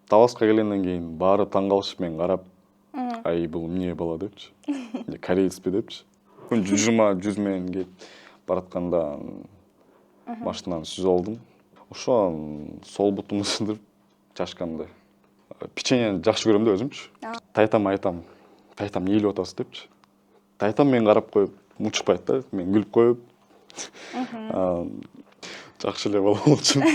Даласка келгенден кийин баары таң калышып мен карап, ай бул эмне бала депчи. Кореецпи депчи. Жүз менен кетип баратканда машинадан сүзүп алдым. Ошо сол бутумду сындырып чачкамды. Печеньени жакшы көрөм да өзүмчү. Тайтам айтам, тайтам ийилип атасыз депчи. Тайтам мен карап коюп мучукпайт да, мен күлүп коюп. Жакшы эле бала болчумун.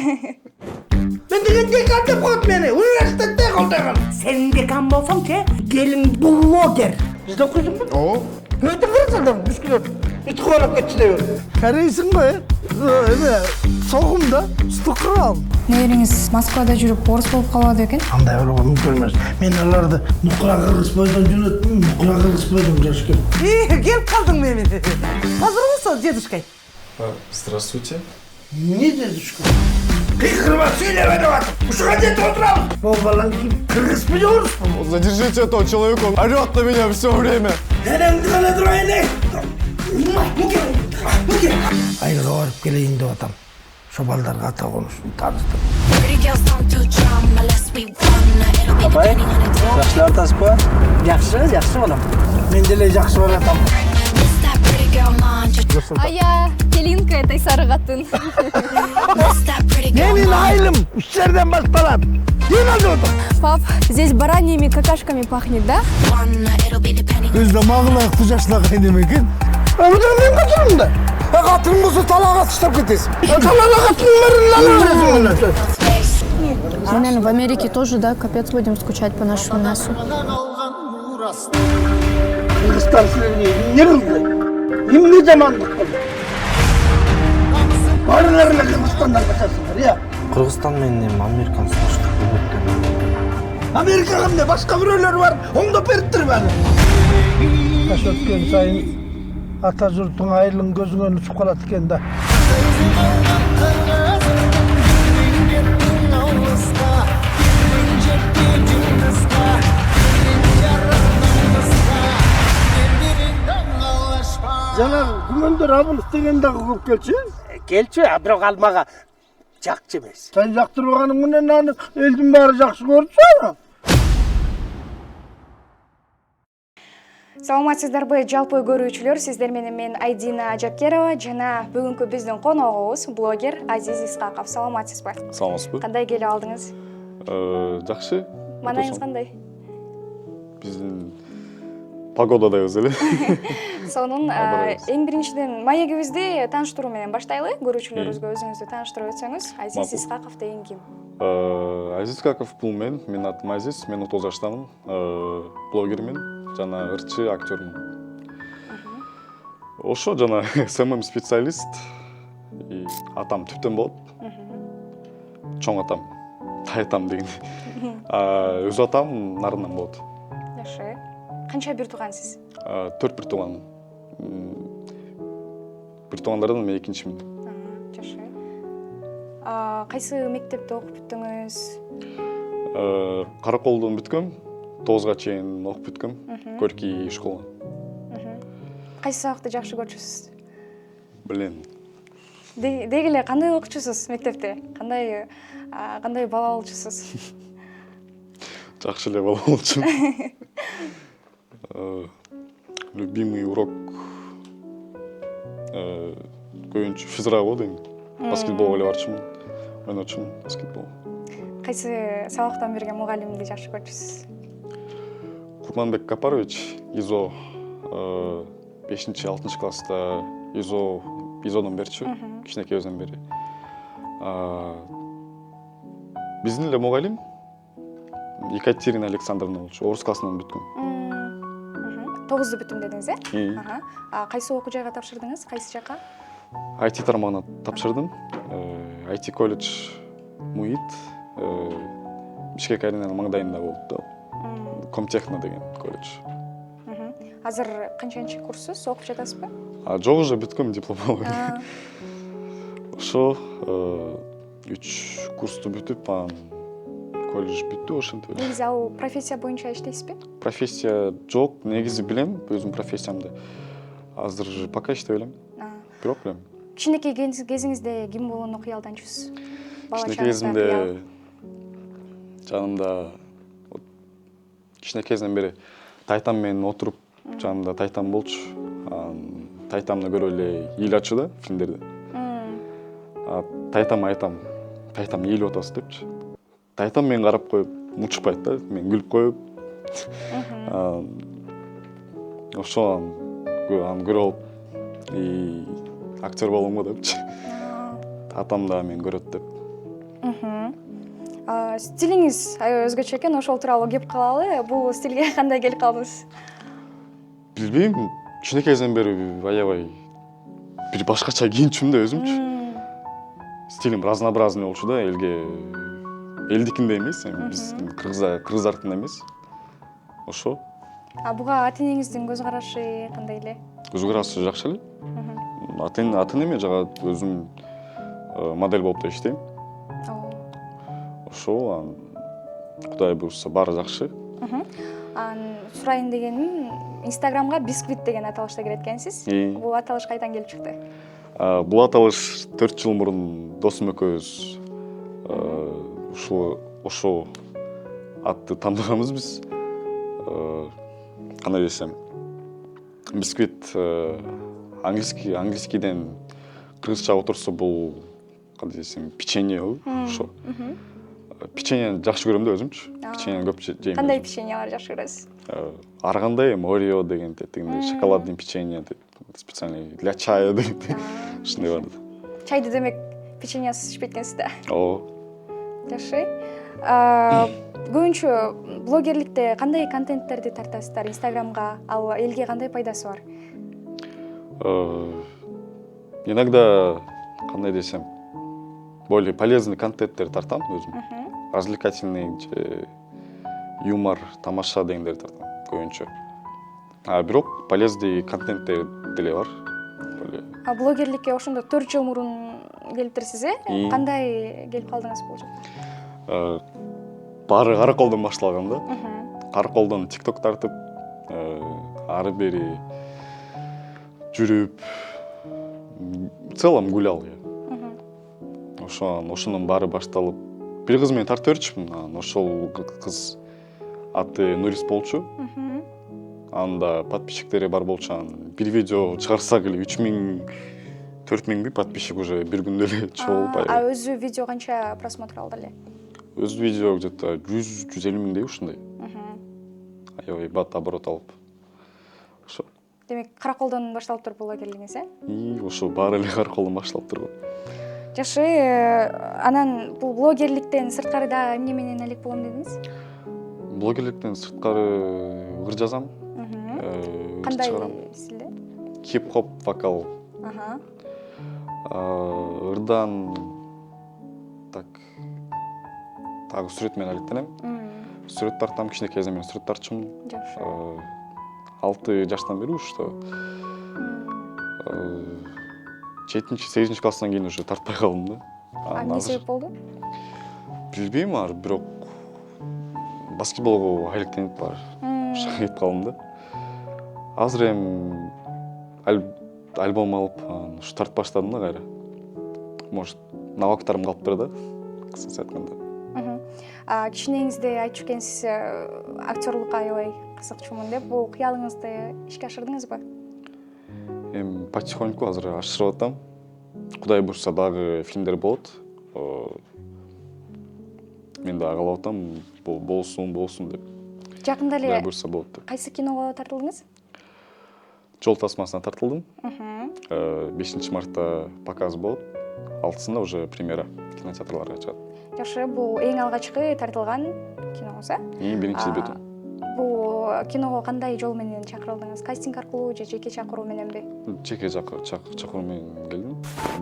Мен деген декан деп коет мени, университетте колдогон. Сен декан болсоң-че, келин блогер. Бизде окуйсуңбу? Ооба. Өтө кырсың, бүскүлөр. Ит кубанып кетчи деп. Корейсиң го, эме, согум да, стукал. Небериңиз Москвада жүрүп орус болуп калбады экен? Андай болууга мүмкүн эмес. Мен аларды нукура кыргыз бойдон жөнөттүм, нукура кыргыз бойдон жашкем. Келип калдың мени. Азырмысың, дедушкай? Здравствуйте. Не дедушка? Кыйкырып сүйлөбө деп атып. Ушуга жетип отурабыз. Бул балаң ким? Кыргызбы же орусбу? Задержите этого человека, он орёт на меня все время. Денеңди гана турайын. Айылга барып келейин деп атам. Ошо балдарга ата конушун тааныштым. Апай, жакшылап атасызбы? Жакшы балам. Мен деле жакшы баратам. А Келинка этой сары катын. Менин айылым үч жерден башталат. Ким алып отур? Пап, здесь бараньими какашками пахнет, да? Өзде магылайыктуу жашлаган экен. Абдан мен катырым да. Катырым болсо талаага таштап кетесиң. Талаага катырым бар. Мы, наверное, в Америке тоже, да, капец будем скучать по нашему мясу. Кыргызстан силерге эмне кылды? Эмне жамандык кылды? Баарыңар эле Кыргызстандан качасыңар, я? Кыргызстан менен Американы салыштырып көрбөйт. Америкага эмне башка бирөөлөр бар, оңдоп бериптирби аны? Жаш өткөн сайын ата журтуң айылың көзүңөн учуп калат экен да. Жана күмөндөр абылыс деген дагы көп келчү. Келчү, бирок ал мага жакчы эмес. Сен жактырбаганың менен аны элдин баары жакшы көрчү. Саламатсыздарбы жалпы көрүүчүлөр, сиздер менен мен Айдина Жакерова жана бүгүнкү биздин коногубуз блогер Азиз Исхаков. Саламатсызбы? Саламатсызбы? Кандай келип алдыңыз? Жакшы. Маанайыңыз кандай? Биздин погодадайбыз эле. Сонун эң биринчиден маегибизди тааныштыруу менен баштайлы. Көрүүчүлөрүбүзгө өзүңүздү тааныштырып өтсөңүз. Азиз Исхаков деген ким? Азиз Исхаков бул мен атым Азиз, мен 30 жаштамын. Блогермин жана ырчы актёрмун. Ошо жана СММ специалист. Атам түптөн болот. Чоң атам, тайтам деген. Өз атам нарынан болот. Жакшы. Канча бир туугансыз? 4 бир тууганмын. Бир туугандардан мен экинчимин. Жакшы. Кайсы мектепте окуп бүттүңүз? Караколдон бүткөм, 9га чейин окуп бүткөм, Көркий школа. Кайсы сабакты жакшы көрчүсүз? Билем. Деги эле кандай окуучусуз мектепте? Кандай бала болчусуз? Жакшы эле бала болчумун. Любимый урок көбүнчө физра го дейм. Баскетбол эле барчумун. Ойночумун баскетбол. Кайсы сабактан берген мугалимди жакшы көрчүсүз? Курманбек Капарович, ИЗО 5-6 класста ИЗОдон берчү, кичинекейибизден бери. Биздин эле мугалим Екатерина Александровна болчу, орус классынан бүткөм. 9ду бүттүм дедиңиз, э? Кайсы окуу жайга тапшырдыңыз? Кайсы жака? IT тармагына тапшырдым. IT колледж МУИТ Бишкек аренанын маңдайында болуп да. Комтехно деген колледж. Азыр канчанчы курссуз, окуп жатасызбы? Жок, уже бүткөм, диплом алып. Ошо 3 курсту бүтүп, колледж бүттү ошентип. Негизи ал профессия боюнча иштейсизби? Профессия жок, негизи билем өзүм профессиямды. Азыр пока иштей элем. Бирок билем. Кичинекей кезиңизде ким болууну кыялданчусуз? Кичинекей кезимде жанымда кичинекейден бери тайтам менен отуруп жанымда тайтам болчу. Тайтамды көрүп эле эл ачуу да фильмдерде. Тайтам айтам, тайтам ээлип атасыз депчи. Тайтам мени карап коюп мучпайт да, мен күлүп коюп. Ошо аны көрүп алып, актер боломго депчи. Атам да мени көрөт деп. Стилиңиз аябай өзгөчө экен, ошол тууралуу кеп калалы. Бул стилге кандай келип калдыңыз? Билбейм, кичинекейден бери аябай бир башкача кийинчүмүн да өзүмчү. Стилим разнообразный болчу да, элдикинде эмес, биз кыргыздардыкындай эмес. Ошо. Буга ата-энеңиздин көз карашы кандай эле? Көз карашы жакшы эле. Ата-энеме жага өзүм модель болуп да иштейм. Ошо, Кудай буйруса баары жакшы. Сурайын дегеним, Инстаграмга бисквит деген аталышта кирет экенсиз. Бул аталыш кайдан келип чыкты? Бул аталыш 4 жыл мурун досум экөөбүз ошо атты тандаганбыз биз. Кандай десем, бисквит английскийден кыргызча отурса бул кандай десем, печенье ошо. Печеньени жакшы көрөм да өзүмчү. Печеньени көп жейм. Кандай печеньелер жакшы көрөсүз? Ар кандай Орео дегенде, шоколадный печенье деп, специально для чая дегенде. Ушундай бар. Чайды демек печеньесиз ичпейт экенсиз да? Ооба. Жакшы. Көбүнчө блогерликте кандай контенттерди тартасыздар Инстаграмга? Ал элге кандай пайдасы бар? Иногда, кандай десем, более полезный контенттер тартам өзүм. Развлекательный, юмор, тамаша дегендерди тартам көбүнчө. Бирок полезный контенттер деле бар. Блогерликке ошондо 4 жыл мурун келиптирсиз, Кандай келип калдыңыз бул жерге? Баары Караколдон башталган да. Караколдон TikTok тартып, ары бери жүрүп, в целом гулял я. Ошонун баары башталып, бир кыз менен тартып берчүмүн. Ошол кыз аты Нурис болчу. Анда подписчиктери бар болчу. Бир видео чыгарсак эле 3000, 4000 подписчик уже бир күндө эле чогулуп. Өзү видео канча просмотр алды эле? Өз видео где-то 100-150 миңдей ушундай. Аябай бат оборот алып. Ошо. Демек, Караколдон башталып туруп блогерлигиңиз, Ошо баары эле Караколдон башталып турган. Жакшы, анан бул блогерликтен сырткары да эмне менен элек болом дедиңиз? Блогерликтен сырткары ыр жазам. Кандай стилде? Хип-хоп, вокал. Ырдан тагы сүрөт менен алектенем. Сүрөт тартам, кичинекейден мен сүрөт тартчумун. Жакшы. 6 жаштан бери ушто. 7-8 класстан кийин уже тартпай калдым да. Эмне себеп болду? Билбейм, бирок баскетболго алектенип бар. Ошого кетип калдым да. Азыр эми альбом алып, ушу тартып баштадым да кайра. Может, навыктарым калыптыр да, кыскасы айтканда. Кичинеңизде айтчу экенсиз, актерлукка аябай кызыкчумун деп, бул кыялыңызды ишке ашырдыңызбы? Эми потихоньку азыр ашырып атам. Кудай буйруса дагы фильмдер болот. Мен да каалап атам, болсун деп. Жакында эле Кудай буйруса болот деп. Кайсы киного тартылдыңыз? Жол тасмасына тартылдым. 5 мартта показ болот. 6-сында уже премьера кинотеатрларга чыгат. Жакшы, бул эң алгачкы тартылган киноңуз, Биринчи дебютум. Бул киного кандай жол менен чакырылдыңыз? Кастинг аркылуу же жеке чакыруу мененби? Жеке чакыруу менен келдим.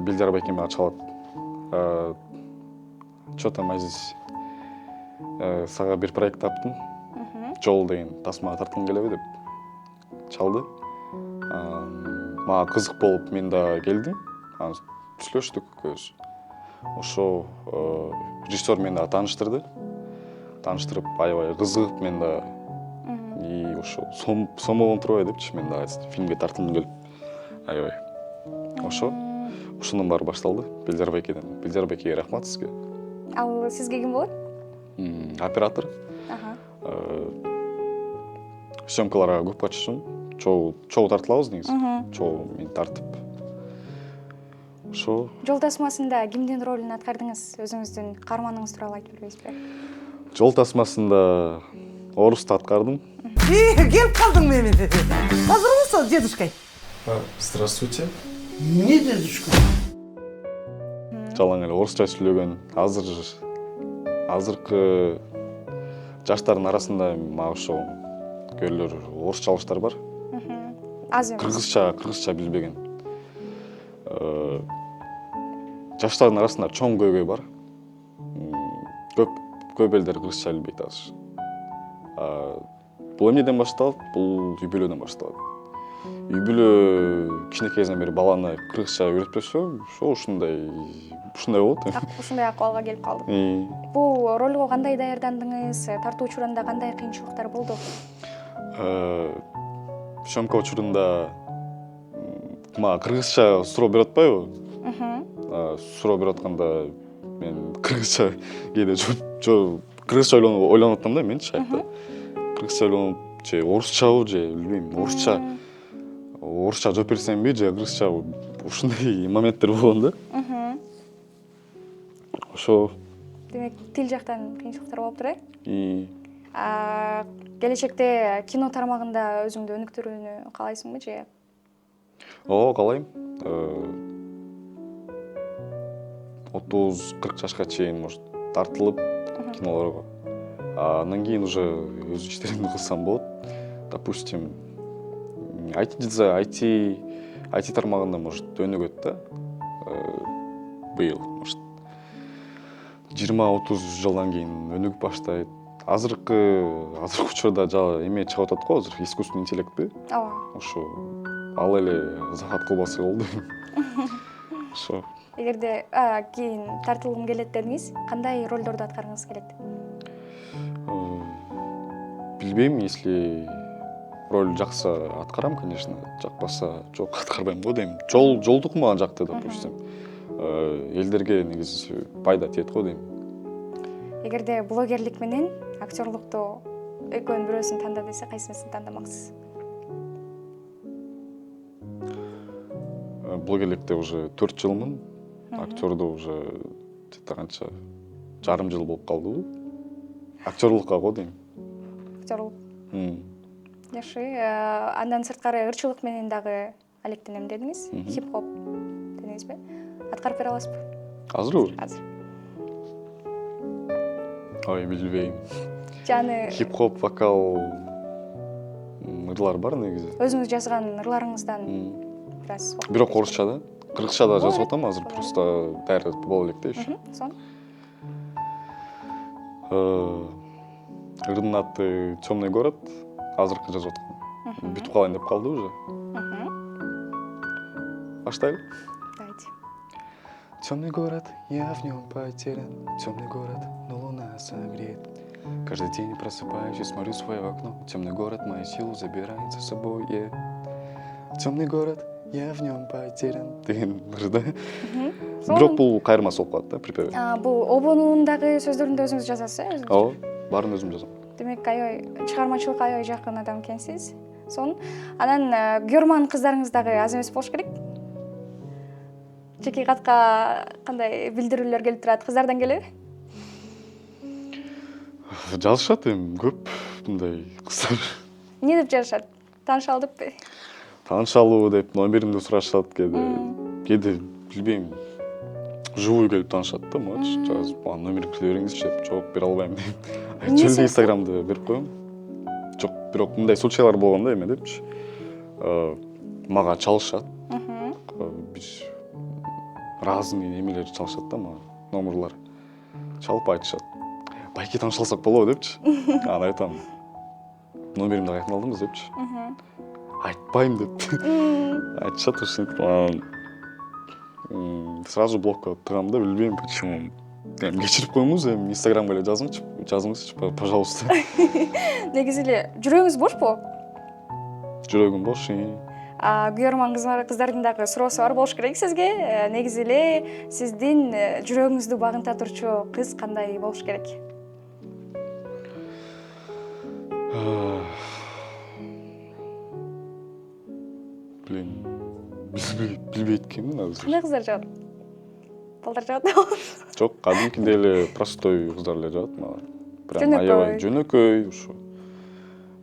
Билдар Байкем мага чалат. Чо там Азиз? Сага бир проект таптым. Жол деген тасмага тарткың келеби деп чалды. Мага кызык болуп мен да келдим. Сүйлөштүк көз. Ошо режиссер мени да тааныштырып аябай кызыгып мен да ошо сомолон турбай депчи, мен да фильмге тартылгым келип аябай. Ошонун баары башталды Билдар Байкеден. Билдар Байкеге рахмат сизге. Ал сизге ким болот? оператор. Съемкаларга көп катышым. Чоу тартылабыз негизи. Чоу мен тартып. Ошо. Жол тасмасында кимдин ролун аткардыңыз? Өзүңүздүн каарманыңыз тууралуу айтып бербейсизби? Жол тасмасында орусту аткардым. Келіп қалдың мен. Hazırmısın дедушкай? Здравствуйте. Не дедушка? Жалаң эле орусча сүйлөгөн азыркы жаштардын арасында мага ошо көйлөр орусча алыштар бар. Аз эмес. Кыргызча билбеген. Жаштардын арасында чоң көйгөй бар. Көп элдер кыргызча билбейт азыр. Бул эмнеден башталат? Бул үй бүлөдөн башталат. Үй бүлө кичинекейден бери баланы кыргызча үйрөтпөсө, ушундай болот. Ушундай акыбалга келип калдык. Бул ролго кандай даярдандыңыз? Тартуу учурунда кандай кыйынчылыктар болду? Съемка учурунда мага кыргызча суроо берип атпайбы? Суроо берип атканда мен кыргызча кээде кыргызча ойлонуп атам да менчи айтты. Кыргызча ойлонуп же орусчабы же билбейм, орусча жооп берсемби же кыргызчабы, ушундай моменттер болгон да. Ошо. Демек, тил жактан кыйынчылыктар болуптур, э? Келечекте кино тармагында өзүңдү өнүктүрүүнү каалайсыңбы же? Каалайм. 30-40 жашка чейин может тартылып кинолорго. Андан кийин уже өз иштеримди кылсам болот. Допустим, IT тармагында может өнүгөт да. Быйыл может 20-30 жылдан кийин өнүгүп баштайт. Азыркы учурда эме чыгып атат го, азыр искусственный интеллектти. Ооба. Ошо ал эле захат кылбасы болду. Ошо. Эгерде кийин тартылгым келет дедиңиз, кандай ролдорду аткаргыңыз келет? Билбейм, если роль жакса аткарам, конечно, жакпаса жок аткарбайм го дейм. Жолдук мага жакты, допустим. Элдерге негизи пайда тиет го дейм. Эгерде блогерлик менен актерлукту экөөнүн бирөөсүн танда десе, кайсысын тандамаксыз? Блогерликте уже 4 жылмын. Актёрдо уже канча жарым жыл болуп калдыбы. Актерлукка го дейм. Актерлук. Жакшы. Андан сырткары ырчылык менен дагы алектенем дедиңиз. Хип-хоп дедиңизби? Аткарып бере аласызбы? Азырбы? Азыр. Ой, билбейм. Жаны Хип-хоп, вокал ырлар бар негизи. өзүңүз жазган ырларыңыздан бираз Бирок орусчада, кыргызчада жазып атам азыр, просто даярдап боло элек да еще. Сон. Ырдын аты «Темный город», азыркы жазып аткам. Бүтүп калайын деп калды уже. Баштайлы. Давайте. Темный город, я в нем потерян. Темный город, но луна согреет. Каждый день просыпаюсь и смотрю в свое окно. Темный город мою силу забирает за собой. Темный город, я в нем потерян. Деген ырда. Бирок бул кайрмасы болуп калат да, припев. Бул обонундагы сөздөрүндү өзүңүз жазасыз, э? Ооба, баарын өзүм жазам. Демек, чыгармачылыкка аябай жакын адам экенсиз. Сон, анан көрман кыздарыңыз дагы аз эмес болуш керек. Жеке катка кандай билдирүүлөр келип турат? Кыздардан келеби? Жазышат эми көп мындай кыздар. Эмне деп жазышат? Таанышалы деппи? Таанышалуу деп номеримди сурашат кээде билбейм. Живую келип таанышат да, мачы жазып, номеримди биле бериңизчи деп, жок бере албайм дейм. Айтчы Инстаграмды берип коем. Жок, бирок мындай случайлар болгон да эме депчи. Мага чалышат. Биз разный эмелер чалышат да мага, номерлар. Чалып айтышат. Байке таанышалсак болобу депчи. Аны айтам. Номеримди каяктан алдыңыз депчи. Айтпайм деп. Айтышат ушинтип. Сразу блокко тыгам да, билбейм почему. Кечирип коюңуз, эми Инстаграмга эле жазыңызчы, пожалуйста. Негизи эле жүрөгүңүз бошпу? Жүрөгүм бош. Күйөрман кыздардын дагы суроосу бар болуш керек сизге. Негизи эле сиздин жүрөгүңүздү багынта турчу кыз кандай болуш керек? билбейт экенмин азыр. Кандай кыздар жагат? Балдар жагат? Жок, кадимкидей эле простой кыздар эле жагат мага. Прям Жөнөкөй. аябай жөнөкөй, ушу.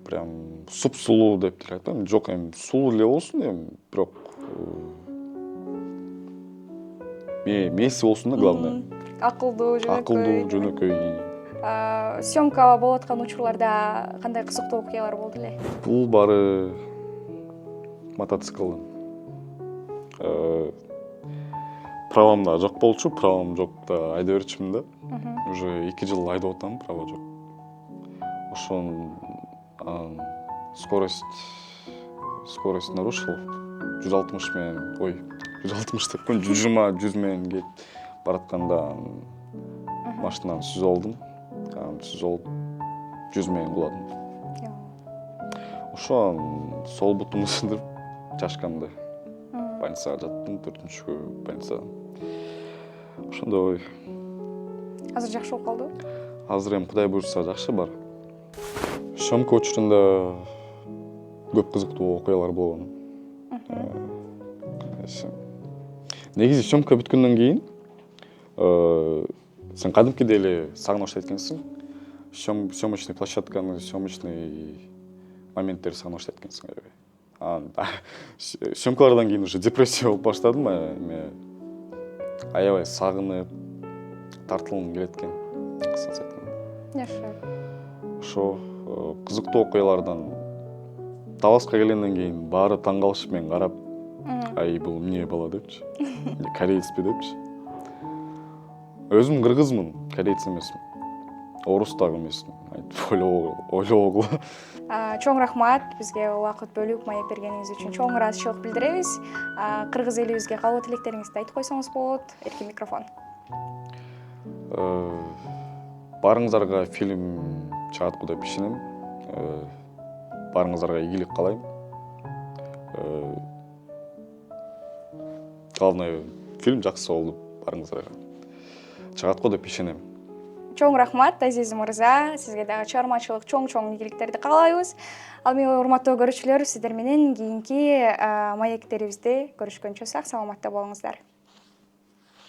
Прям суп-сулуу деп деле айтам. Жок, эми сулуу эле болсун эми, бирок мээси болсун да главное. Акылдуу, жөнөкөй. Акылдуу, жөнөкөй. Съемка болуп аткан учурларда кандай кызыктуу окуялар болду эле? Бул баары мотоцикл. Правам да жок болчу, правам жок да айдап берчүмүн да. Уже 2 жыл айдап атам, права жок. Ошон скорость нарушил. 160 менен, 160 деп коеюн, 120, 100 менен кетип баратканда машинадан сүзүп алдым. Сүзүп алып 100 менен куладым. Ошон сол бутумду сындырып чачкамды. Больницага жаттым, 4-күн больницадан. Ошондой. Азыр жакшы болуп калдыбы? Азыр эми Кудай буйрса жакшы бар. Съемка учурунда көп кызыктуу окуялар болгон. Негизи съемка бүткөндөн кийин сен кадимкидей эле сагынып баштайт экенсиң. Съемочный площадканы, съемочный моменттерди сагынып баштайт экенсиң аябай. Съемкалардан кийин уже депрессия болуп баштадым, аябай сагынып, тартылгым келет экен. Кыскасы айтканда. Жакшы. Ошо кызыктуу окуялардан Таласка келгенден кийин баары таң калышып мен карап, ай бул эмне бала депчи. Корейцпи депчи. Өзүм кыргызмын, корейц эмесмин. Орус дагы эмесмин. Айтып ойлогула. Чоң рахмат бизге убакыт бөлүп маек бергениңиз үчүн чоң ыраазычылык билдиребиз. Кыргыз элибизге калуу тилектериңизди айтып койсоңуз болот. Эркин микрофон. Баарыңыздарга фильм чыгат деп ишенем. Баарыңыздарга ийгилик каалайм. Главное, фильм жакшы болду баарыңыздарга. Чыгат деп ишенем. Чоң рахмат, Азиз мырза. Сизге дагы чыгармачылык чоң ийгиликтерди каалайбыз. Ал эми урматтуу көрүүчүлөр, сиздер менен кийинки маектерибизде көрүшкөнчө сак саламатта болуңуздар.